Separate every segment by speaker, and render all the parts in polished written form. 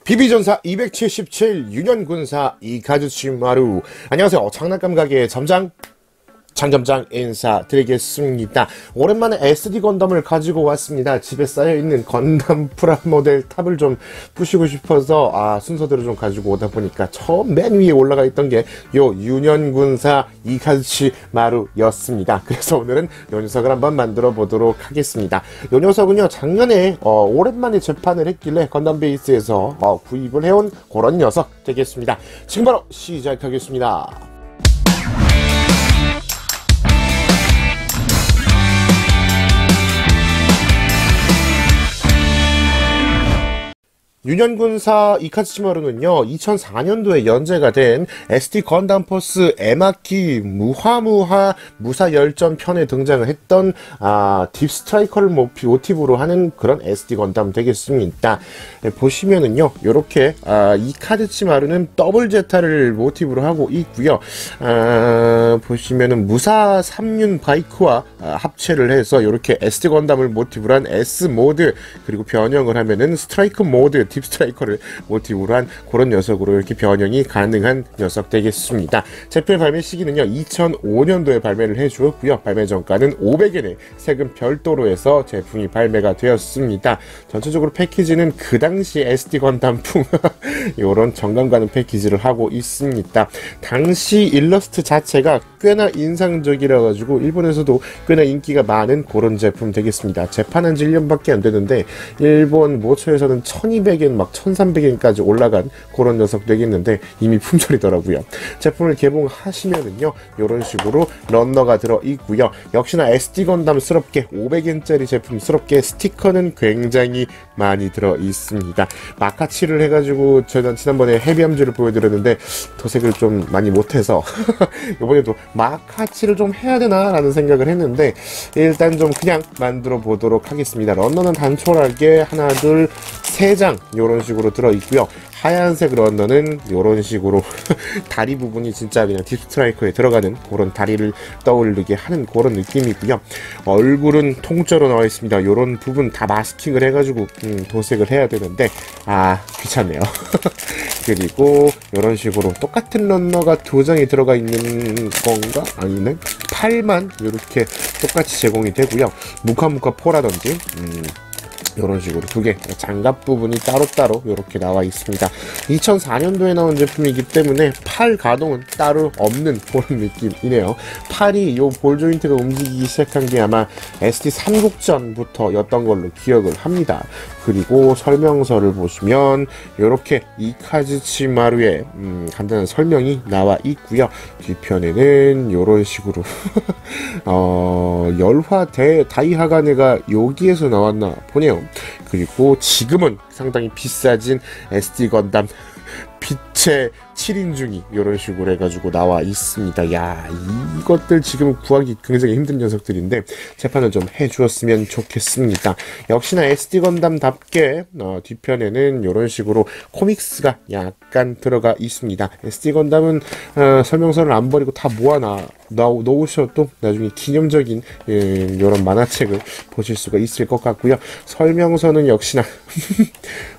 Speaker 1: 비비전사 277 유년군사 이카즈치마루. 안녕하세요. 장난감 가게의 점장 장점장 인사드리겠습니다. 오랜만에 SD 건담을 가지고 왔습니다. 집에 쌓여있는 건담 프라모델 탑을 좀 부시고 싶어서 순서대로 좀 가지고 오다 보니까 처음 맨 위에 올라가 있던 게 요 유년군사 이카즈치마루였습니다. 그래서 오늘은 요 녀석을 한번 만들어 보도록 하겠습니다. 요 녀석은요 작년에 오랜만에 재판을 했길래 건담 베이스에서 구입을 해온 그런 녀석 되겠습니다. 지금 바로 시작하겠습니다. 유년군사 이카즈치마루는요 2004년도에 연재가 된 SD 건담 포스 에마키 무화무화 무사열전 편에 등장을 했던 딥스트라이커를 모티브로 하는 그런 SD 건담 되겠습니다. 보시면은요 요렇게 이카즈치마루는 더블 제타를 모티브로 하고 있고요. 보시면은 무사 3륜 바이크와 합체를 해서 요렇게 SD 건담을 모티브로 한 S 모드, 그리고 변형을 하면은 스트라이크 모드 딥스트라이커를 모티브로 한 그런 녀석으로 이렇게 변형이 가능한 녀석 되겠습니다. 제품 발매 시기는요 2005년도에 발매를 해주었고요. 발매 정가는 500엔에 세금 별도로 해서 제품이 발매가 되었습니다. 전체적으로 패키지는 그 당시 SD 건담풍 요런 정감 가는 패키지를 하고 있습니다. 당시 일러스트 자체가 꽤나 인상적이라 가지고 일본에서도 꽤나 인기가 많은 그런 제품 되겠습니다. 재판한 지 1년밖에 안 되는데 일본 모처에서는 1200엔 막 1300엔까지 올라간 그런 녀석 되겠는데 이미 품절이더라고요. 제품을 개봉하시면은요 이런 식으로 런너가 들어있고요. 역시나 SD 건담스럽게 500엔짜리 제품스럽게 스티커는 굉장히 많이 들어있습니다. 마카칠을 해가지고 저는 지난번에 헤비함즈를 보여드렸는데 도색을 좀 많이 못해서 이번에도 마카칠을 좀 해야 되나 라는 생각을 했는데 일단 좀 그냥 만들어 보도록 하겠습니다. 런너는 단촐하게 하나 둘 세 장 요런 식으로 들어있고요. 하얀색 런너는 요런 식으로 다리 부분이 진짜 그냥 딥스트라이커에 들어가는 그런 다리를 떠올리게 하는 그런 느낌이고요. 얼굴은 통째로 나와 있습니다. 요런 부분 다 마스킹을 해가지고 도색을 해야 되는데 귀찮네요. 그리고 요런 식으로 똑같은 런너가 두 장이 들어가 있는 건가? 아니네. 팔만 이렇게 똑같이 제공이 되고요. 무카무카 포라든지 이런 식으로 두 개 장갑 부분이 따로따로 이렇게 나와 있습니다. 2004년도에 나온 제품이기 때문에 팔 가동은 따로 없는 그런 느낌이네요. 팔이 요 볼 조인트가 움직이기 시작한 게 아마 SD 삼국전부터였던 걸로 기억을 합니다. 그리고 설명서를 보시면 이렇게 이카즈치마루의 간단한 설명이 나와 있고요. 뒤편에는 이런 식으로 열화 다이하가네가 여기에서 나왔나 보네요. 그리고 지금은 상당히 비싸진 SD 건담 빛의 7인중이 이런 식으로 해가지고 나와 있습니다. 야, 이것들 지금 구하기 굉장히 힘든 녀석들인데 재판을 좀 해주었으면 좋겠습니다. 역시나 SD 건담답게 뒤편에는 이런 식으로 코믹스가 약간 들어가 있습니다. SD 건담은 설명서를 안 버리고 다 놓으셔도 나중에 기념적인 이런 만화책을 보실 수가 있을 것 같고요. 설명서는 역시나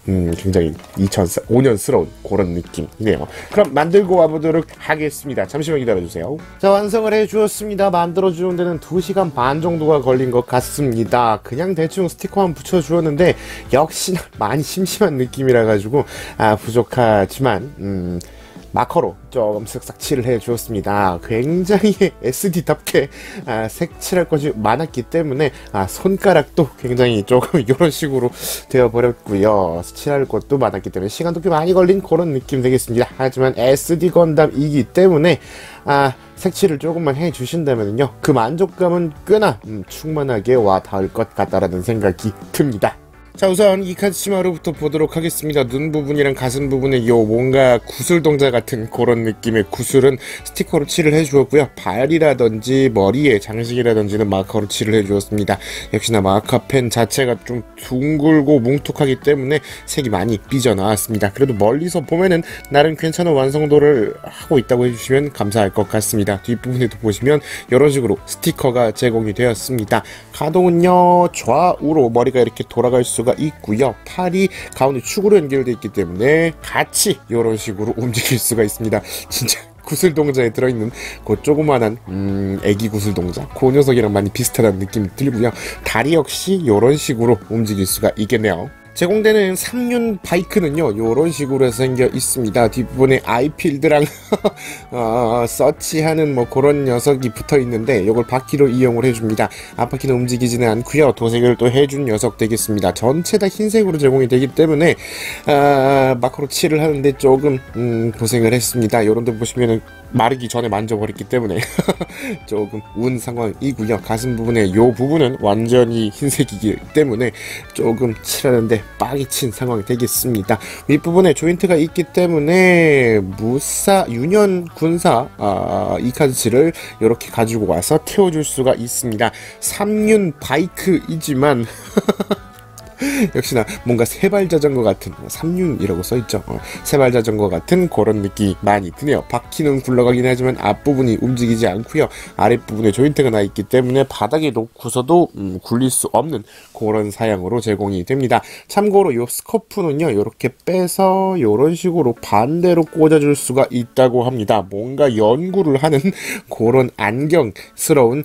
Speaker 1: 굉장히 2005년스러운 그런 느낌이네요. 그럼 만들고 와보도록 하겠습니다. 잠시만 기다려주세요. 자, 완성을 해주었습니다. 만들어주는 데는 2시간 반 정도가 걸린 것 같습니다. 그냥 대충 스티커만 붙여주었는데 역시나 많이 심심한 느낌이라 가지고 부족하지만 마커로 조금 쓱싹 칠을 해주었습니다. 굉장히 SD답게 색칠할 것이 많았기 때문에 손가락도 굉장히 조금 이런 식으로 되어버렸고요. 칠할 것도 많았기 때문에 시간도 꽤 많이 걸린 그런 느낌 되겠습니다. 하지만 SD 건담이기 때문에 색칠을 조금만 해주신다면요 그 만족감은 꽤나 충만하게 와 닿을 것 같다라는 생각이 듭니다. 자, 우선 이카즈치마루부터 보도록 하겠습니다. 눈 부분이랑 가슴 부분에 요 뭔가 구슬 동자 같은 그런 느낌의 구슬은 스티커로 칠을 해주었고요. 발이라든지 머리에 장식이라든지는 마커로 칠을 해주었습니다. 역시나 마커펜 자체가 좀 둥글고 뭉툭하기 때문에 색이 많이 삐져나왔습니다. 그래도 멀리서 보면은 나름 괜찮은 완성도를 하고 있다고 해주시면 감사할 것 같습니다. 뒷부분에도 보시면 이런 식으로 스티커가 제공이 되었습니다. 가동은요 좌우로 머리가 이렇게 돌아갈 수가 수가 있고요. 팔이 가운데 축으로 연결되어 있기 때문에 같이 이런 식으로 움직일 수가 있습니다. 진짜 구슬 동자에 들어있는 그 조그만한 애기 구슬 동자, 그 녀석이랑 많이 비슷하다는 느낌이 들고요. 다리 역시 이런 식으로 움직일 수가 있겠네요. 제공되는 3륜 바이크는요, 요런 식으로 생겨 있습니다. 뒷부분에 아이필드랑 서치하는 뭐 그런 녀석이 붙어 있는데, 요걸 바퀴로 이용을 해줍니다. 앞바퀴는 움직이지는 않고요. 도색을 또 해준 녀석 되겠습니다. 전체 다 흰색으로 제공이 되기 때문에 마크로 칠을 하는데 조금 고생을 했습니다. 요런데 보시면은 마르기 전에 만져버렸기 때문에 조금 운 상황이고요. 가슴 부분에 요 부분은 완전히 흰색이기 때문에 조금 칠하는데 빡이 친 상황이 되겠습니다. 윗부분에 조인트가 있기 때문에 무사 유년 군사 이카즈치를 이렇게 가지고 와서 태워줄 수가 있습니다. 3륜 바이크이지만 역시나 뭔가 세발 자전거 같은 3륜이라고 써있죠. 세발 자전거 같은 그런 느낌이 많이 드네요. 바퀴는 굴러가긴 하지만 앞부분이 움직이지 않고요. 아랫부분에 조인트가 나 있기 때문에 바닥에 놓고서도 굴릴 수 없는 그런 사양으로 제공이 됩니다. 참고로 요 스커프는요, 이렇게 빼서 이런 식으로 반대로 꽂아줄 수가 있다고 합니다. 뭔가 연구를 하는 그런 안경스러운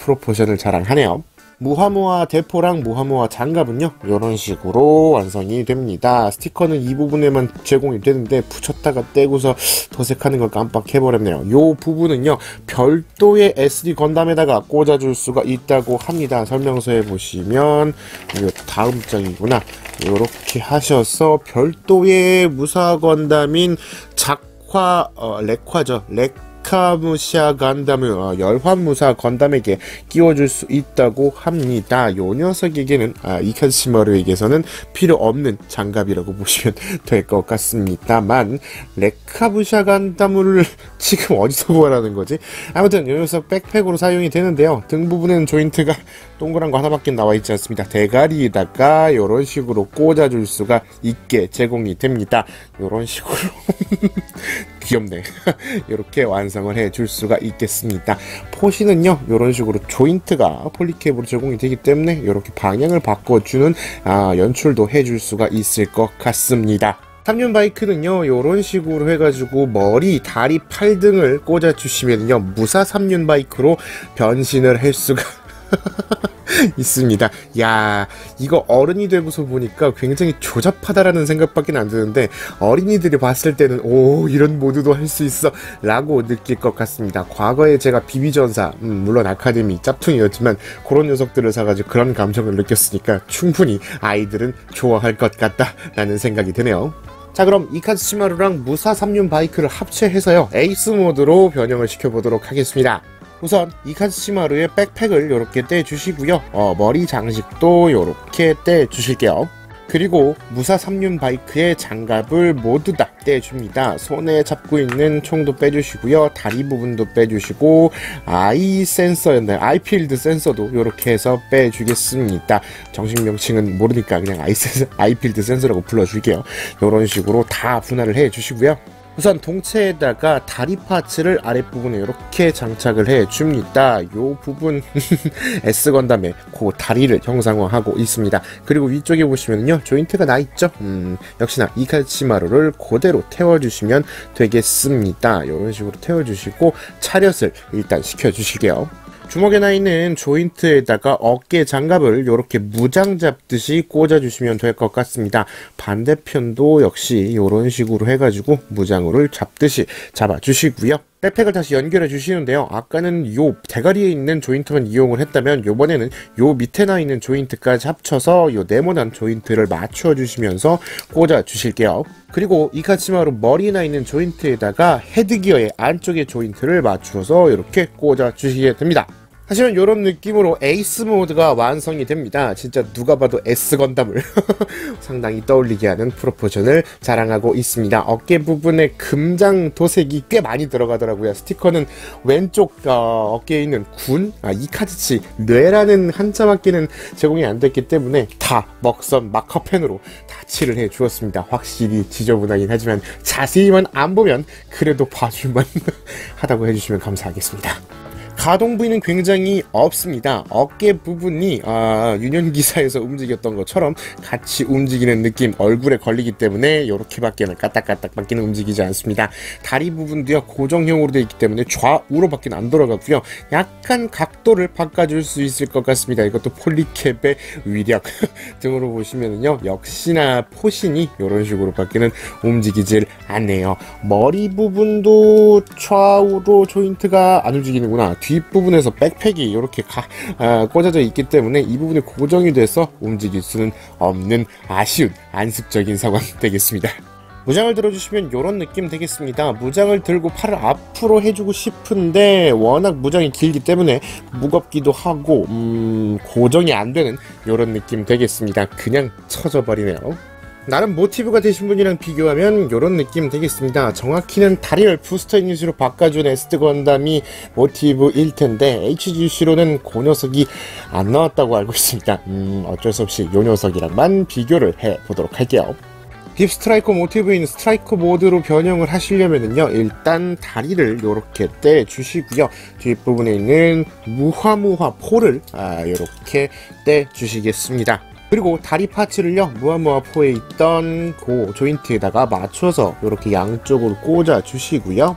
Speaker 1: 프로포션을 자랑하네요. 무화무화 대포랑 무화무화 장갑은요, 이런 식으로 완성이 됩니다. 스티커는 이 부분에만 제공이 되는데 붙였다가 떼고서 도색하는 걸 깜빡해버렸네요. 이 부분은요, 별도의 SD 건담에다가 꽂아줄 수가 있다고 합니다. 설명서에 보시면 이거 다음 장이구나. 이렇게 하셔서 별도의 무사 건담인 작화 렉화죠. 카무샤 건담을 열환무사 건담에게 끼워줄 수 있다고 합니다. 요 녀석에게는 이카즈치마루에게서는 필요 없는 장갑이라고 보시면 될 것 같습니다만, 레카부샤 건담을 지금 어디서 구하라는 거지? 아무튼 요 녀석 백팩으로 사용이 되는데요. 등 부분에는 조인트가 동그란 거 하나밖에 나와 있지 않습니다. 대가리에다가 이런 식으로 꽂아줄 수가 있게 제공이 됩니다. 이런 식으로 귀엽네. 이렇게 완성을 해줄 수가 있겠습니다. 포시는요, 이런 식으로 조인트가 폴리캡으로 제공이 되기 때문에 이렇게 방향을 바꿔주는 연출도 해줄 수가 있을 것 같습니다. 3륜 바이크는요, 이런 식으로 해가지고 머리, 다리, 팔 등을 꽂아주시면요, 무사 3륜 바이크로 변신을 할 수가 있습니다. 야, 이거 어른이 되고서 보니까 굉장히 조잡하다라는 생각밖에 안 드는데, 어린이들이 봤을 때는 오, 이런 모드도 할 수 있어 라고 느낄 것 같습니다. 과거에 제가 비비전사, 물론 아카데미 짭퉁이었지만 그런 녀석들을 사가지고 그런 감정을 느꼈으니까 충분히 아이들은 좋아할 것 같다 라는 생각이 드네요. 자, 그럼 이카즈치마루랑 무사 3륜 바이크를 합체해서요, 에이스 모드로 변형을 시켜보도록 하겠습니다. 우선 이카즈치마루의 백팩을 이렇게 떼주시고요. 머리 장식도 이렇게 떼주실게요. 그리고 무사 3륜 바이크의 장갑을 모두 다 떼줍니다. 손에 잡고 있는 총도 빼주시고요. 다리 부분도 빼주시고, 아이 센서였나요? 아이필드 센서도 이렇게 해서 빼주겠습니다. 정식 명칭은 모르니까 그냥 아이필드 센서라고 불러줄게요. 이런 식으로 다 분할을 해주시고요. 우선 동체에다가 다리 파츠를 아랫부분에 이렇게 장착을 해줍니다. 요 부분 S건담의 그 다리를 형상화하고 있습니다. 그리고 위쪽에 보시면요, 조인트가 나있죠? 역시나 이카즈치마루를 그대로 태워주시면 되겠습니다. 이런 식으로 태워주시고 차렷을 일단 시켜주실게요. 주먹에 나 있는 조인트에다가 어깨 장갑을 이렇게 무장 잡듯이 꽂아주시면 될 것 같습니다. 반대편도 역시 이런 식으로 해가지고 무장으로 잡듯이 잡아주시고요. 백팩을 다시 연결해 주시는데요. 아까는 요 대가리에 있는 조인트만 이용을 했다면, 요번에는 요 밑에 나 있는 조인트까지 합쳐서 요 네모난 조인트를 맞춰 주시면서 꽂아 주실게요. 그리고 이카즈치마루 머리에 나 있는 조인트에다가 헤드기어의 안쪽에 조인트를 맞춰서 이렇게 꽂아 주시게 됩니다. 하시면 이런 느낌으로 에이스 모드가 완성이 됩니다. 진짜 누가 봐도 S건담을 상당히 떠올리게 하는 프로포션을 자랑하고 있습니다. 어깨 부분에 금장 도색이 꽤 많이 들어가더라고요. 스티커는 왼쪽 어깨에 있는 군, 이카즈치, 뇌라는 한자밖에는 제공이 안 됐기 때문에 다 먹선 마커펜으로 다 칠을 해 주었습니다. 확실히 지저분하긴 하지만 자세히만 안 보면 그래도 봐줄만 하다고 해주시면 감사하겠습니다. 가동 부위는 굉장히 없습니다. 어깨 부분이 유년기사에서 움직였던 것처럼 같이 움직이는 느낌, 얼굴에 걸리기 때문에 이렇게밖에는 까딱까딱밖에는 움직이지 않습니다. 다리 부분도요 고정형으로 되어 있기 때문에 좌우로밖에 안 돌아가고요. 약간 각도를 바꿔줄 수 있을 것 같습니다. 이것도 폴리캡의 위력 등으로 보시면은요 역시나 포신이 이런 식으로 밖에는 움직이질 않네요. 머리 부분도 좌우로 조인트가 안 움직이는구나. 뒷부분에서 백팩이 이렇게 꽂아져 있기 때문에 이 부분이 고정이 돼서 움직일 수는 없는 아쉬운 안습적인 상황 되겠습니다. 무장을 들어주시면 이런 느낌 되겠습니다. 무장을 들고 팔을 앞으로 해주고 싶은데 워낙 무장이 길기 때문에 무겁기도 하고 고정이 안 되는 이런 느낌 되겠습니다. 그냥 쳐져버리네요. 나름 모티브가 되신 분이랑 비교하면 이런 느낌 되겠습니다. 정확히는 다리를 부스터 유닛으로 바꿔준 에스드 건담이 모티브일 텐데 HGC로는 그 녀석이 안 나왔다고 알고 있습니다. 어쩔 수 없이 이 녀석이랑만 비교를 해보도록 할게요. 딥 스트라이커 모티브인 스트라이커 모드로 변형을 하시려면은요 일단 다리를 이렇게 떼주시고요, 뒷부분에 있는 무화무화 포를 이렇게 떼주시겠습니다. 그리고 다리 파츠를요 무화무화포에 있던 그 조인트에다가 맞춰서 이렇게 양쪽으로 꽂아 주시고요,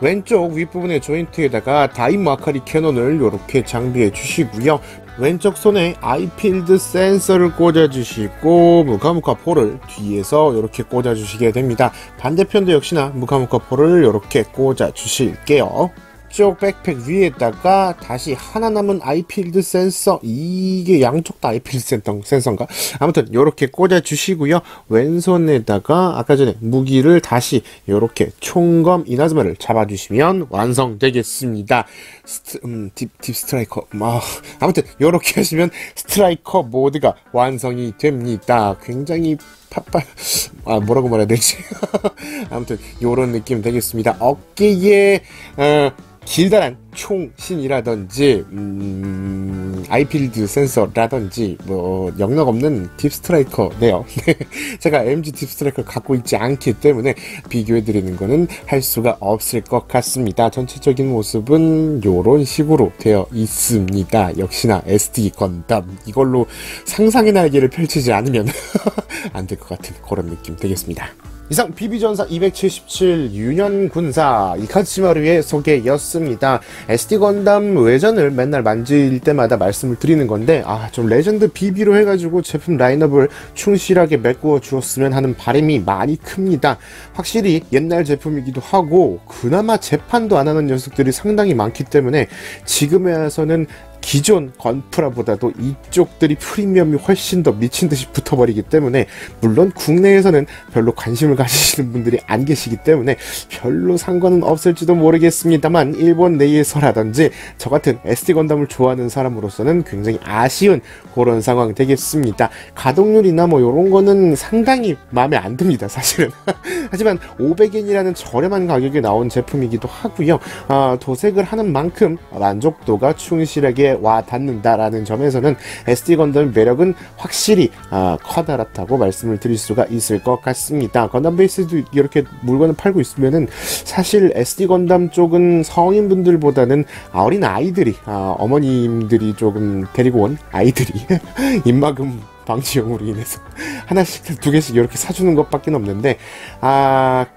Speaker 1: 왼쪽 윗부분의 조인트에다가 다임 마카리 캐논을 이렇게 장비해 주시고요, 왼쪽 손에 아이필드 센서를 꽂아 주시고 무카무카포를 뒤에서 이렇게 꽂아 주시게 됩니다. 반대편도 역시나 무카무카포를 이렇게 꽂아 주실게요. 쪽 백팩 위에다가 다시 하나 남은 아이필드 센서, 이게 양쪽 다 아이필드 센서인가? 아무튼 이렇게 꽂아 주시고요, 왼손에다가 아까 전에 무기를 다시 이렇게 총검 이나즈마를 잡아주시면 완성되겠습니다. 딥 스트라이커, 아무튼 이렇게 하시면 스트라이커 모드가 완성이 됩니다. 굉장히 뭐라고 말해야 되지? 아무튼 요런 느낌 되겠습니다. 어깨에 길다란 총신이라든지 아이필드 센서라든지 뭐 영락 없는 딥 스트라이커네요. 제가 MG 딥 스트라이커를 갖고 있지 않기 때문에 비교해 드리는 거는 할 수가 없을 것 같습니다. 전체적인 모습은 요런 식으로 되어 있습니다. 역시나 SD 건담, 이걸로 상상의 날개를 펼치지 않으면 안 될 것 같은 그런 느낌 되겠습니다. 이상 BB전사 277 유년군사 이카츠마루의 소개였습니다. SD 건담 외전을 맨날 만질 때마다 말씀을 드리는 건데 좀 레전드 BB로 해가지고 제품 라인업을 충실하게 메꾸어 주었으면 하는 바람이 많이 큽니다. 확실히 옛날 제품이기도 하고 그나마 재판도 안 하는 녀석들이 상당히 많기 때문에 지금에 와서는 기존 건프라보다도 이쪽들이 프리미엄이 훨씬 더 미친듯이 붙어버리기 때문에, 물론 국내에서는 별로 관심을 가지시는 분들이 안 계시기 때문에 별로 상관은 없을지도 모르겠습니다만 일본 내에서라든지 저 같은 SD 건담을 좋아하는 사람으로서는 굉장히 아쉬운 그런 상황 되겠습니다. 가동률이나 뭐 요런 거는 상당히 마음에 안 듭니다, 사실은. 하지만 500엔이라는 저렴한 가격에 나온 제품이기도 하고요, 도색을 하는 만큼 만족도가 충실하게 와 닿는다라는 점에서는 SD 건담의 매력은 확실히 커다랗다고 말씀을 드릴 수가 있을 것 같습니다. 건담 베이스도 이렇게 물건을 팔고 있으면은 사실 SD 건담 쪽은 성인분들보다는 어린 아이들이, 어머님들이 조금 데리고 온 아이들이 입막음 방지용으로 인해서 하나씩 두 개씩 이렇게 사주는 것밖에 없는데,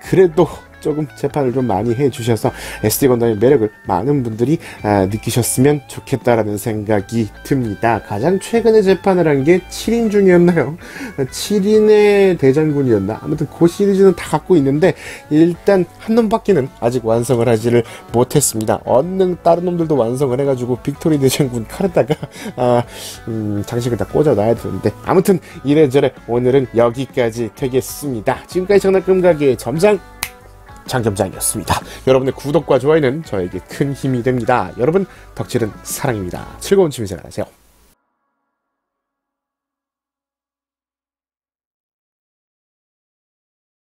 Speaker 1: 그래도 조금 재판을 좀 많이 해주셔서 SD 건담의 매력을 많은 분들이 느끼셨으면 좋겠다라는 생각이 듭니다. 가장 최근에 재판을 한 게 7인 중이었나요? 7인의 대장군이었나? 아무튼 그 시리즈는 다 갖고 있는데 일단 한 놈밖에는 아직 완성을 하지를 못했습니다. 얼른 다른 놈들도 완성을 해가지고 빅토리 대장군 칼에다가 장식을 다 꽂아놔야 되는데, 아무튼 이래저래 오늘은 여기까지 되겠습니다. 지금까지 장난감가게의 점장 장점장이었습니다. 여러분의 구독과 좋아요는 저에게 큰 힘이 됩니다. 여러분, 덕질은 사랑입니다. 즐거운 취미생활 하세요.